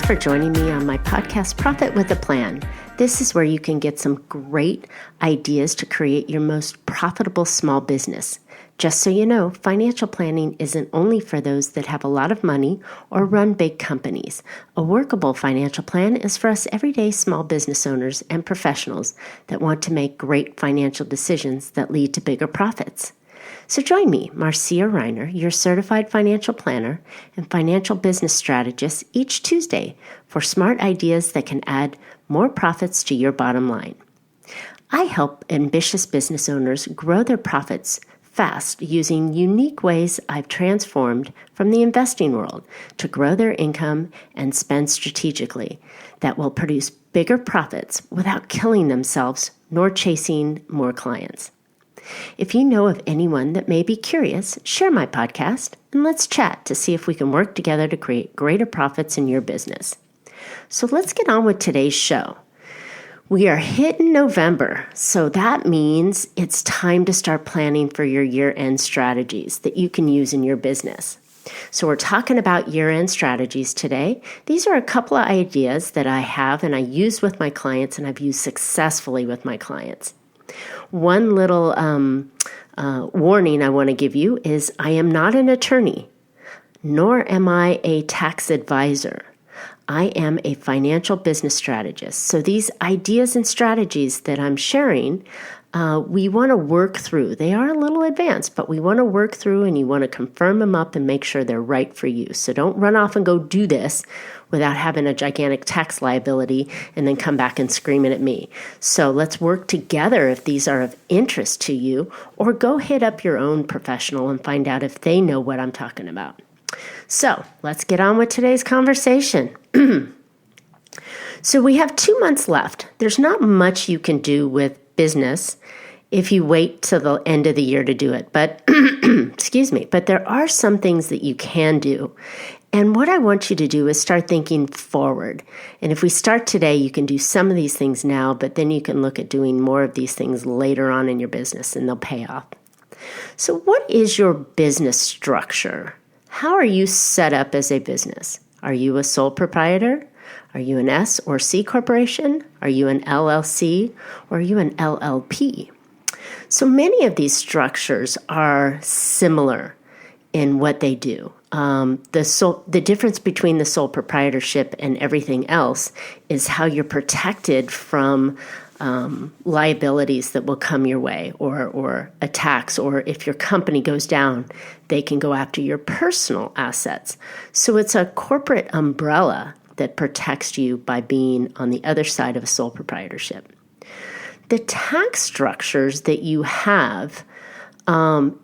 for joining me on my podcast, Profit with a Plan. This is where you can get some great ideas to create your most profitable small business. Just so you know, financial planning isn't only for those that have a lot of money or run big companies. A workable financial plan is for us everyday small business owners and professionals that want to make great financial decisions that lead to bigger profits. So join me, Marcia, your certified financial planner and financial business strategist, each Tuesday for smart ideas that can add more profits to your bottom line. I help ambitious business owners grow their profits fast using unique ways I've transformed from the investing world to grow their income and spend strategically that will produce bigger profits without killing themselves nor chasing more clients. If you know of anyone that may be curious, share my podcast and let's chat to see if we can work together to create greater profits in your business. So let's get on with today's show. We are hitting November, so that means it's time to start planning for your year-end strategies that you can use in your business. So we're talking about year-end strategies today. These are a couple of ideas that I have and I use with my clients and I've used successfully with my clients. One little warning I want to give you is I am not an attorney, nor am I a tax advisor. I am a financial business strategist. So these ideas and strategies that I'm sharing, we want to work through. They are a little advanced, but we want to work through and you want to confirm them up and make sure they're right for you. So don't run off and go do this without having a gigantic tax liability and then come back and screaming at me. So let's work together if these are of interest to you, or go hit up your own professional and find out if they know what I'm talking about. So let's get on with today's conversation. So we have 2 months left. There's not much you can do with business if you wait till the end of the year to do it. But, excuse me, but there are some things that you can do. And what I want you to do is start thinking forward. And if we start today, you can do some of these things now, but then you can look at doing more of these things later on in your business and they'll pay off. So what is your business structure? How are you set up as a business? Are you a sole proprietor? Are you an S or C corporation? Are you an LLC? Or are you an LLP? So many of these structures are similar in what they do. The difference between the sole proprietorship and everything else is how you're protected from liabilities that will come your way, or attacks, or if your company goes down, they can go after your personal assets. So it's a corporate umbrella that protects you by being on the other side of a sole proprietorship. The tax structures that you have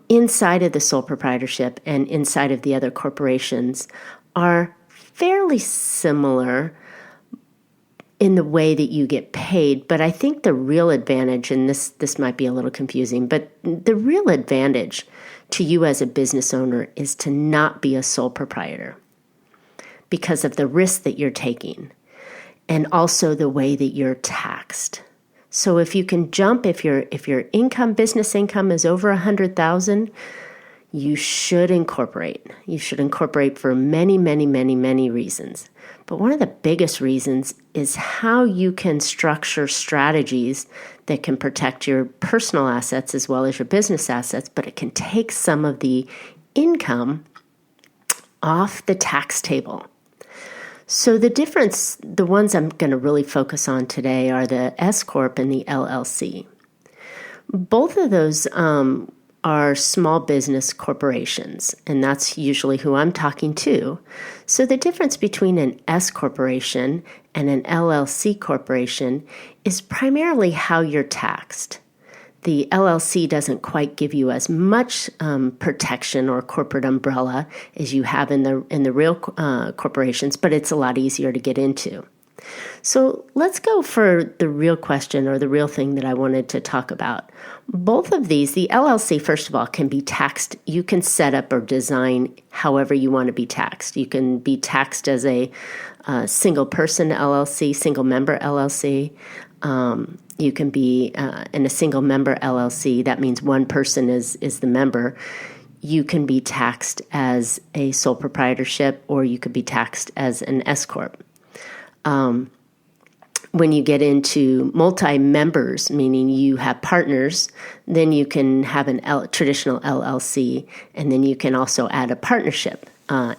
inside of the sole proprietorship and inside of the other corporations are fairly similar in the way that you get paid. But I think the real advantage, and this might be a little confusing, but the real advantage to you as a business owner is to not be a sole proprietor because of the risk that you're taking and also the way that you're taxed. So if you can jump, if your business income is over $100,000, you should incorporate. You should incorporate for many, many, many, many reasons. But one of the biggest reasons is how you can structure strategies that can protect your personal assets as well as your business assets, but it can take some of the income off the tax table. So the difference, the ones I'm going to really focus on today are the S Corp and the LLC. Both of those are small business corporations, and that's usually who I'm talking to. So the difference between an S corporation and an LLC corporation is primarily how you're taxed. The LLC doesn't quite give you as much protection or corporate umbrella as you have in the real corporations, but it's a lot easier to get into. So let's go for the real question or the real thing that I wanted to talk about. Both of these, the LLC, first of all, can be taxed. You can set up or design however you want to be taxed. You can be taxed as a single person LLC, single member LLC. You can be in a single member LLC. That means one person is the member. You can be taxed as a sole proprietorship, or you could be taxed as an S Corp. When you get into multi-members, meaning you have partners, then you can have traditional LLC, and then you can also add a partnership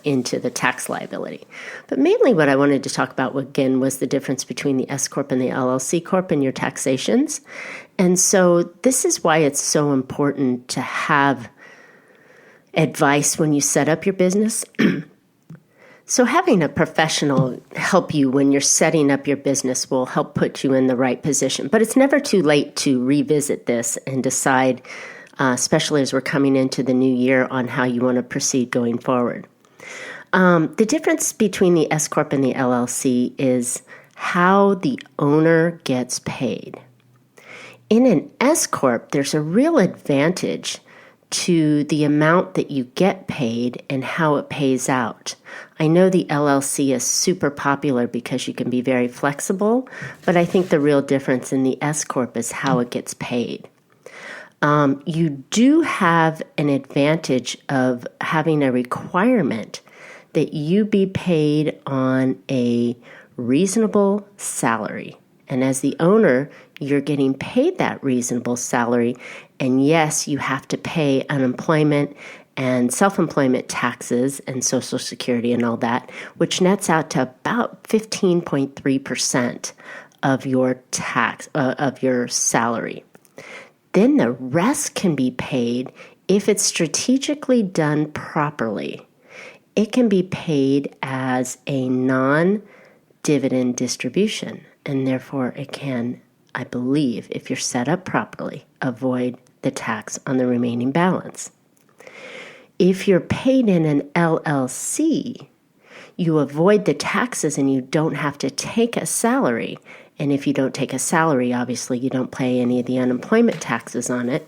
into the tax liability. But mainly what I wanted to talk about, again, was the difference between the S Corp and the LLC Corp in your taxations. And so this is why it's so important to have advice when you set up your business. So having a professional help you when you're setting up your business will help put you in the right position. But it's never too late to revisit this and decide, especially as we're coming into the new year, on how you want to proceed going forward. The difference between the S Corp and the LLC is how the owner gets paid. In an S Corp, there's a real advantage to the amount that you get paid and how it pays out. I know the LLC is super popular because you can be very flexible, but I think the real difference in the S Corp is how it gets paid. You do have an advantage of having a requirement that you be paid on a reasonable salary. And as the owner, you're getting paid that reasonable salary. And yes, you have to pay unemployment and self-employment taxes and Social Security and all that, which nets out to about 15.3% of your tax, of your salary. Then the rest can be paid if it's strategically done properly. It can be paid as a non-dividend distribution, and therefore it can, I believe, if you're set up properly, avoid the tax on the remaining balance. If you're paid in an LLC, you avoid the taxes and you don't have to take a salary. And if you don't take a salary, obviously you don't pay any of the unemployment taxes on it.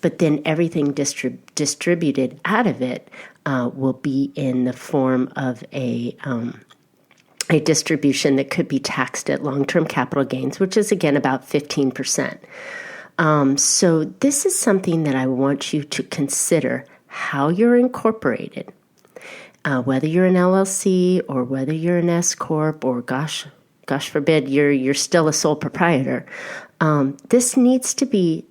But then everything distributed out of it will be in the form of a distribution that could be taxed at long-term capital gains, which is, again, about 15%. So this is something that I want you to consider, how you're incorporated, whether you're an LLC or whether you're an S Corp or, gosh forbid, you're still a sole proprietor. This needs to be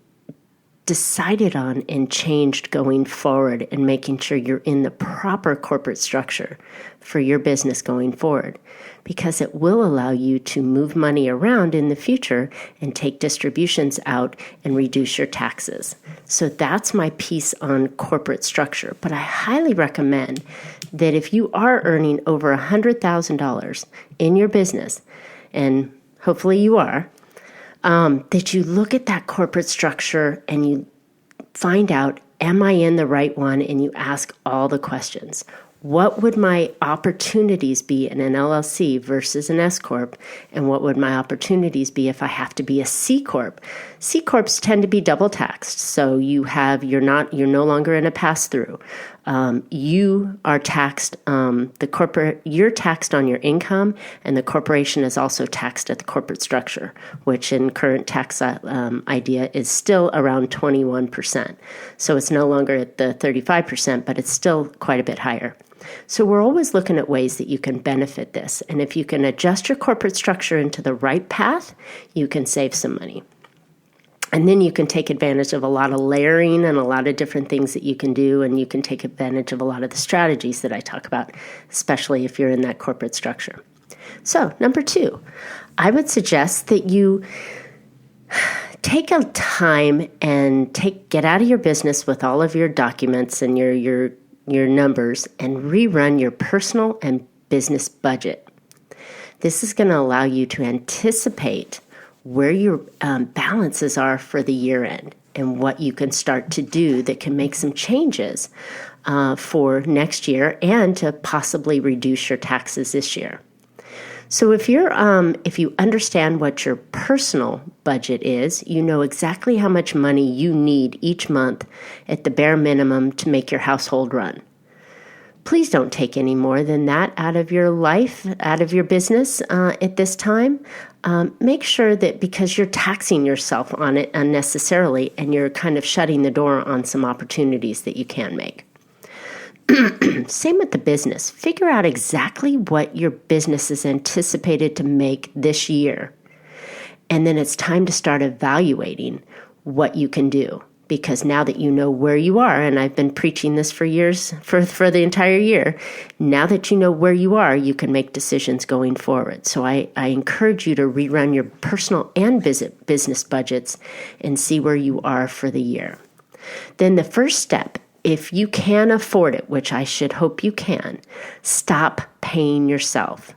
decided on and changed going forward, and making sure you're in the proper corporate structure for your business going forward, because it will allow you to move money around in the future and take distributions out and reduce your taxes. So that's my piece on corporate structure. But I highly recommend that if you are earning over $100,000 in your business, and hopefully you are, that you look at that corporate structure and you find out, am I in the right one? And you ask all the questions. What would my opportunities be in an LLC versus an S Corp? And what would my opportunities be if I have to be a C Corp? C Corps tend to be double taxed. So you're no longer in a pass-through. You are taxed, you're taxed on your income, and the corporation is also taxed at the corporate structure, which in current tax idea is still around 21%. So it's no longer at the 35%, but it's still quite a bit higher. So we're always looking at ways that you can benefit this. And if you can adjust your corporate structure into the right path, you can save some money. And then you can take advantage of a lot of layering and a lot of different things that you can do, and you can take advantage of a lot of the strategies that I talk about, especially if you're in that corporate structure. So, number 2, I would suggest that you take a time and get out of your business with all of your documents and your numbers and rerun your personal and business budget. This is going to allow you to anticipate where your balances are for the year end and what you can start to do that can make some changes for next year and to possibly reduce your taxes this year. So if you understand what your personal budget is, you know exactly how much money you need each month at the bare minimum to make your household run. Please don't take any more than that out of your life, out of your business at this time. Make sure that, because you're taxing yourself on it unnecessarily and you're kind of shutting the door on some opportunities that you can make. Same with the business. Figure out exactly what your business is anticipated to make this year. And then it's time to start evaluating what you can do. Because now that you know where you are, and I've been preaching this for years, for the entire year, now that you know where you are, you can make decisions going forward. So I encourage you to rerun your personal and business budgets and see where you are for the year. Then the first step, if you can afford it, which I should hope you can, stop paying yourself.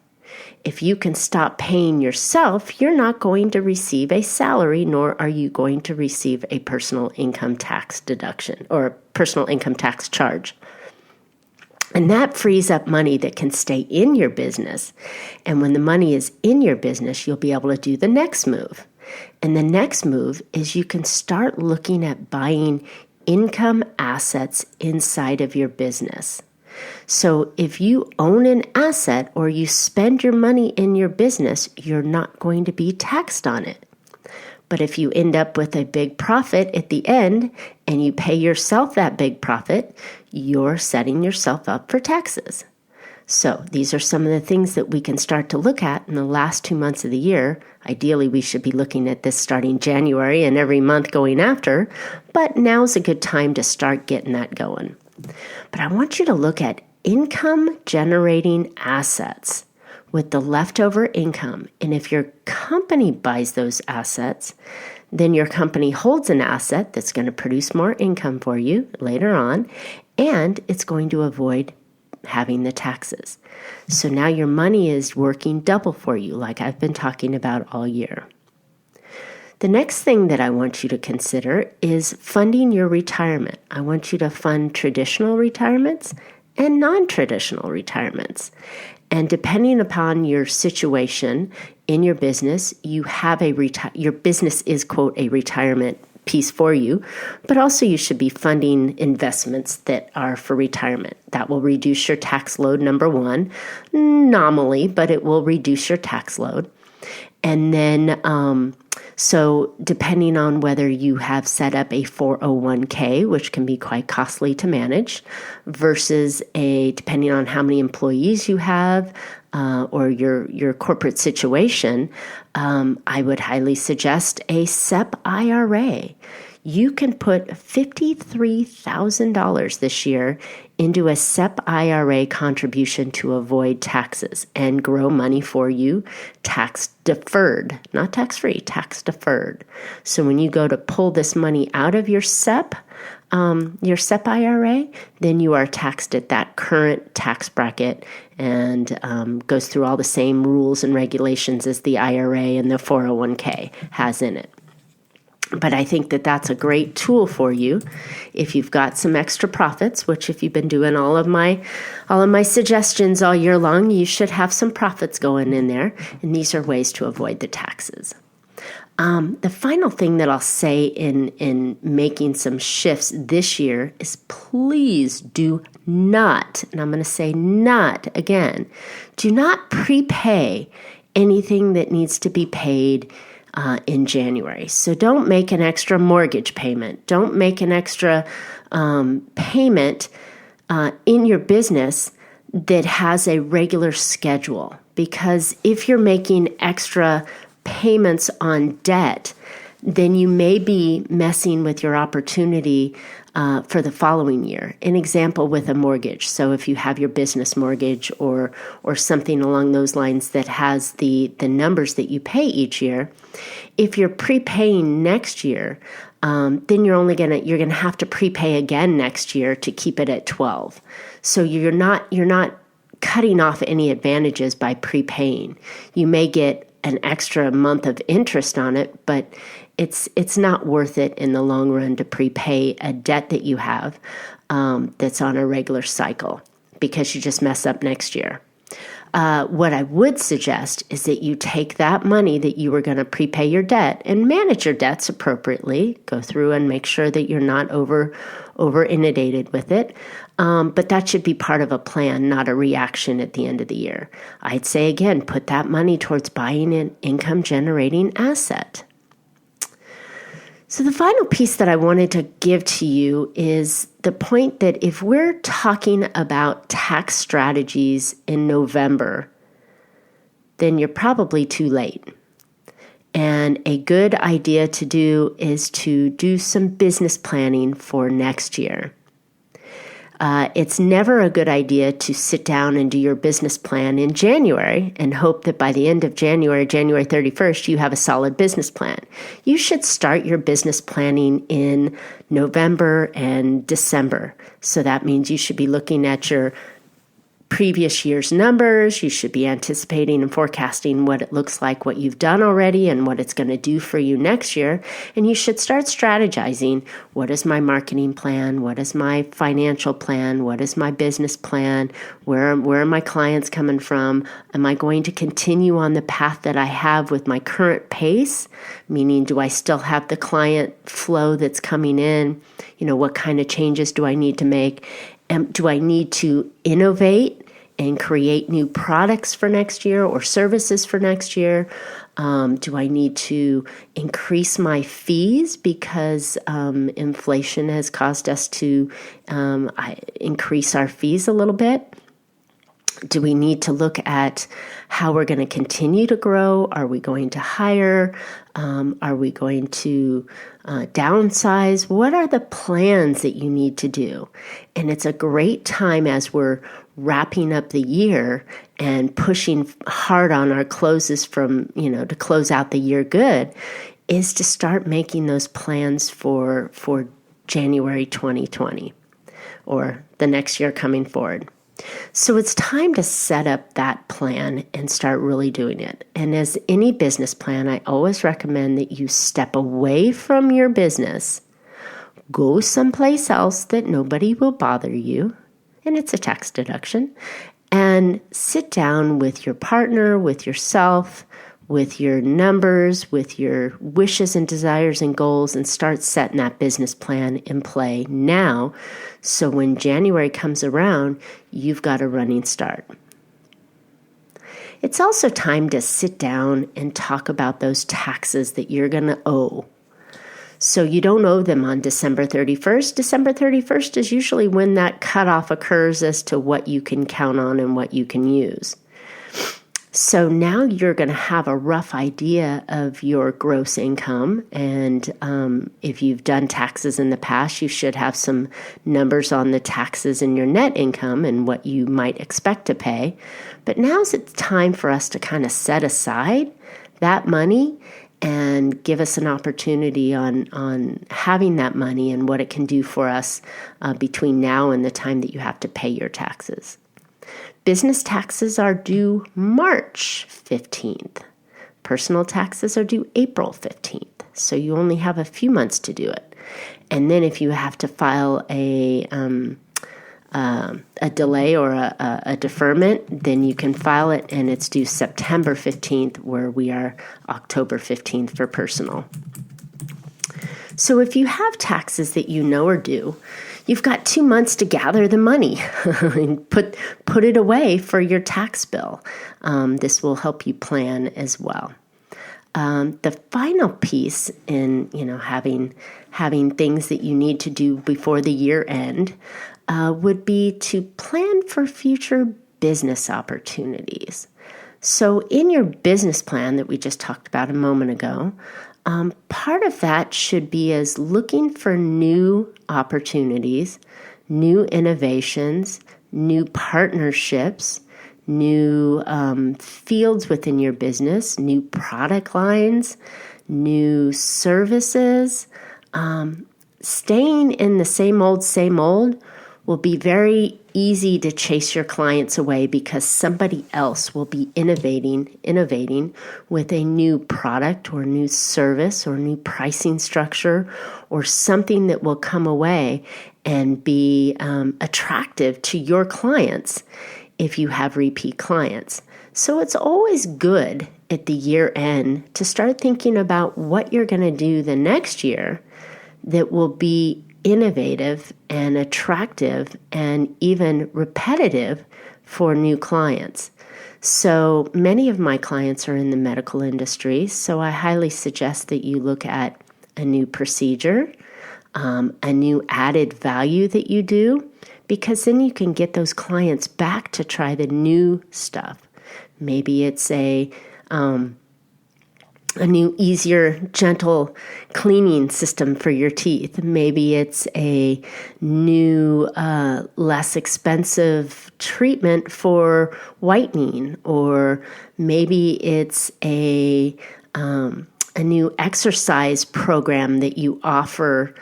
If you can stop paying yourself, you're not going to receive a salary, nor are you going to receive a personal income tax deduction or a personal income tax charge. And that frees up money that can stay in your business. And when the money is in your business, you'll be able to do the next move. And the next move is you can start looking at buying income assets inside of your business. So if you own an asset or you spend your money in your business, you're not going to be taxed on it. But if you end up with a big profit at the end and you pay yourself that big profit, you're setting yourself up for taxes. So these are some of the things that we can start to look at in the last 2 months of the year. Ideally, we should be looking at this starting January and every month going after, but now's a good time to start getting that going. But I want you to look at income-generating assets with the leftover income. And if your company buys those assets, then your company holds an asset that's going to produce more income for you later on, and it's going to avoid having the taxes. So now your money is working double for you, like I've been talking about all year. The next thing that I want you to consider is funding your retirement. I want you to fund traditional retirements and non-traditional retirements. And depending upon your situation in your business, you have your business is, quote, a retirement piece for you, but also you should be funding investments that are for retirement. That will reduce your tax load, number one, nominally, but it will reduce your tax load. And then, so depending on whether you have set up a 401k, which can be quite costly to manage, versus depending on how many employees you have, or your corporate situation, I would highly suggest a SEP IRA. You can put $53,000 this year into a SEP IRA contribution to avoid taxes and grow money for you tax deferred, not tax free, tax deferred. So when you go to pull this money out of your SEP IRA, then you are taxed at that current tax bracket and goes through all the same rules and regulations as the IRA and the 401k has in it. But I think that that's a great tool for you if you've got some extra profits, which if you've been doing all of my suggestions all year long, you should have some profits going in there. And these are ways to avoid the taxes. The final thing that I'll say in making some shifts this year is please do not, and I'm going to say not again, do not prepay anything that needs to be paid in January. So don't make an extra mortgage payment. Don't make an extra payment in your business that has a regular schedule. Because if you're making extra payments on debt, then you may be messing with your opportunity for the following year. An example with a mortgage. So if you have your business mortgage or something along those lines that has the numbers that you pay each year, if you're prepaying next year, then you're gonna have to prepay again next year to keep it at 12. So you're not cutting off any advantages by prepaying. You may get an extra month of interest on it, but it's not worth it in the long run to prepay a debt that you have that's on a regular cycle because you just mess up next year. What I would suggest is that you take that money that you were going to prepay your debt and manage your debts appropriately. Go through and make sure that you're not over inundated with it. But that should be part of a plan, not a reaction at the end of the year. I'd say again, put that money towards buying an income generating asset. So the final piece that I wanted to give to you is the point that if we're talking about tax strategies in November, then you're probably too late. And a good idea to do is to do some business planning for next year. It's never a good idea to sit down and do your business plan in January and hope that by the end of January 31st, you have a solid business plan. You should start your business planning in November and December. So that means you should be looking at your previous year's numbers. You should be anticipating and forecasting what it looks like, what you've done already, and what it's going to do for you next year. And you should start strategizing. What is my marketing plan? What is my financial plan? What is my business plan? Where are my clients coming from? Am I going to continue on the path that I have with my current pace? Meaning, do I still have the client flow that's coming in? What kind of changes do I need to make? Do I need to innovate and create new products for next year or services for next year? Do I need to increase my fees because inflation has caused us to increase our fees a little bit? Do we need to look at how we're going to continue to grow? Are we going to hire? Are we going to downsize? What are the plans that you need to do? And it's a great time as we're wrapping up the year and pushing hard on our closes to close out the year good, is to start making those plans for January 2020 or the next year coming forward. So it's time to set up that plan and start really doing it. And as any business plan, I always recommend that you step away from your business, go someplace else that nobody will bother you, and it's a tax deduction, and sit down with your partner, with yourself, with your numbers, with your wishes and desires and goals, and start setting that business plan in play now. So when January comes around, you've got a running start. It's also time to sit down and talk about those taxes that you're going to owe. So you don't owe them on December 31st. December 31st is usually when that cutoff occurs as to what you can count on and what you can use. So now you're going to have a rough idea of your gross income. And if you've done taxes in the past, you should have some numbers on the taxes in your net income and what you might expect to pay. But now's the time for us to kind of set aside that money and give us an opportunity on having that money and what it can do for us between now and the time that you have to pay your taxes. Business taxes are due March 15th. Personal taxes are due April 15th. So you only have a few months to do it. And then if you have to file a delay or a deferment, then you can file it, and it's due September 15th, where we are October 15th for personal. So if you have taxes that you know are due, you've got 2 months to gather the money and put it away for your tax bill. This will help you plan as well. The final piece in having things that you need to do before the year end would be to plan for future business opportunities. So in your business plan that we just talked about a moment ago, part of that should be as looking for new opportunities, new innovations, new partnerships, new fields within your business, new product lines, new services. Staying in the same old will be very easy to chase your clients away because somebody else will be innovating with a new product or new service or new pricing structure or something that will come away and be attractive to your clients if you have repeat clients. So it's always good at the year end to start thinking about what you're going to do the next year that will be innovative and attractive and even repetitive for new clients. So many of my clients are in the medical industry, so I highly suggest that you look at a new procedure, a new added value that you do, because then you can get those clients back to try the new stuff. Maybe it's a new, easier, gentle cleaning system for your teeth. Maybe it's a new, less expensive treatment for whitening, or maybe it's a new exercise program that you offer,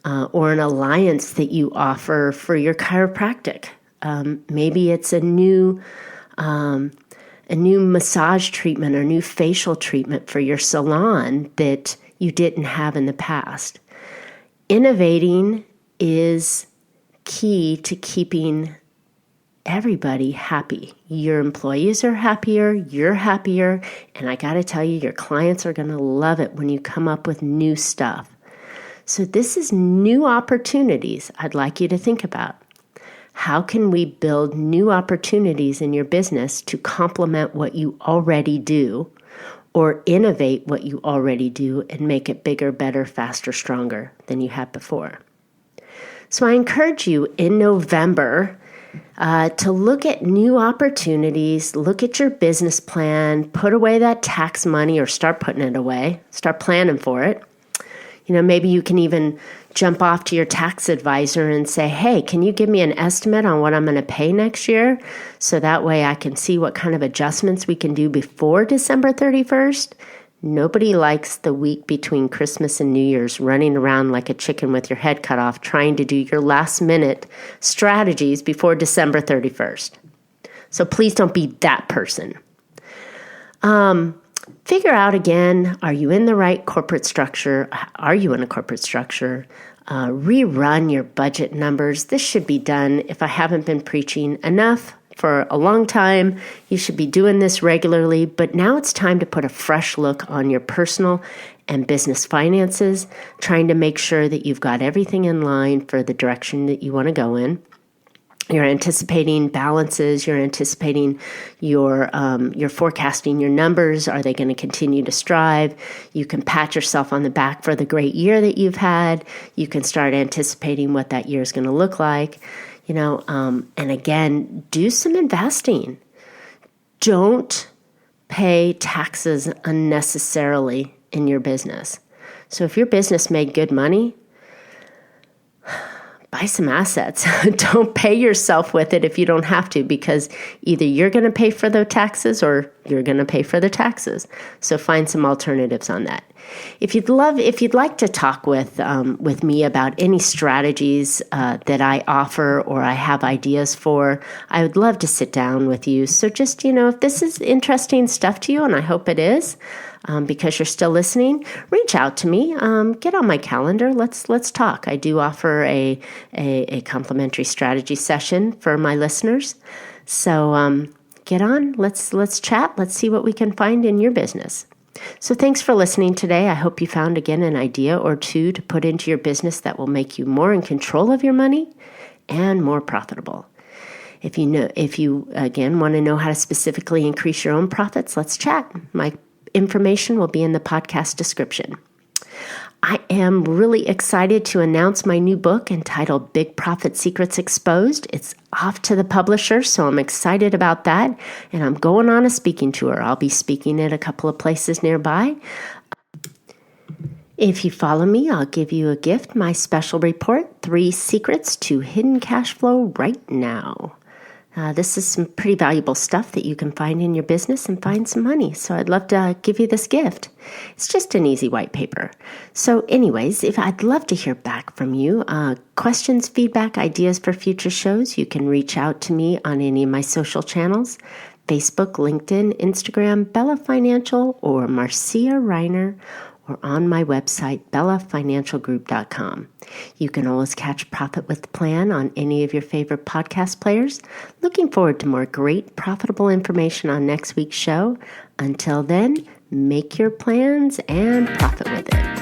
or an alliance that you offer for your chiropractic. Maybe it's a new massage treatment or new facial treatment for your salon that you didn't have in the past. Innovating is key to keeping everybody happy. Your employees are happier, you're happier, and I got to tell you, your clients are going to love it when you come up with new stuff. So this is new opportunities I'd like you to think about. How can we build new opportunities in your business to complement what you already do, or innovate what you already do and make it bigger, better, faster, stronger than you had before? So I encourage you in November to look at new opportunities, look at your business plan, put away that tax money, or start putting it away, start planning for it. Maybe you can even jump off to your tax advisor and say, hey, can you give me an estimate on what I'm going to pay next year? So that way I can see what kind of adjustments we can do before December 31st. Nobody likes the week between Christmas and New Year's running around like a chicken with your head cut off, trying to do your last minute strategies before December 31st. So please don't be that person. Figure out again, are you in the right corporate structure? Are you in a corporate structure? Rerun your budget numbers. This should be done. If I haven't been preaching enough for a long time, you should be doing this regularly. But now it's time to put a fresh look on your personal and business finances, trying to make sure that you've got everything in line for the direction that you want to go in. You're anticipating balances. You're anticipating you're forecasting your numbers. Are they going to continue to strive? You can pat yourself on the back for the great year that you've had. You can start anticipating what that year is going to look like. And again, do some investing. Don't pay taxes unnecessarily in your business. So if your business made good money, buy some assets. Don't pay yourself with it if you don't have to, because either you're going to pay for the taxes or you're going to pay for the taxes. So find some alternatives on that. If you'd like to talk with me about any strategies that I offer or I have ideas for, I would love to sit down with you. So just, if this is interesting stuff to you, and I hope it is, because you're still listening, reach out to me. Get on my calendar. Let's talk. I do offer a complimentary strategy session for my listeners. So get on. Let's chat. Let's see what we can find in your business. So thanks for listening today. I hope you found again an idea or two to put into your business that will make you more in control of your money and more profitable. If you again want to know how to specifically increase your own profits, let's chat. My information will be in the podcast description. I am really excited to announce my new book entitled Big Profit Secrets Exposed. It's off to the publisher, so I'm excited about that. And I'm going on a speaking tour. I'll be speaking at a couple of places nearby. If you follow me, I'll give you a gift, my special report, 3 Secrets to Hidden Cash Flow Right Now. This is some pretty valuable stuff that you can find in your business and find some money. So I'd love to give you this gift. It's just an easy white paper. So anyways, I'd love to hear back from you. Questions, feedback, ideas for future shows, you can reach out to me on any of my social channels, Facebook, LinkedIn, Instagram, Bella Financial, or Marcia Reiner, or on my website, bellafinancialgroup.com. You can always catch Profit with the Plan on any of your favorite podcast players. Looking forward to more great, profitable information on next week's show. Until then, make your plans and profit with it.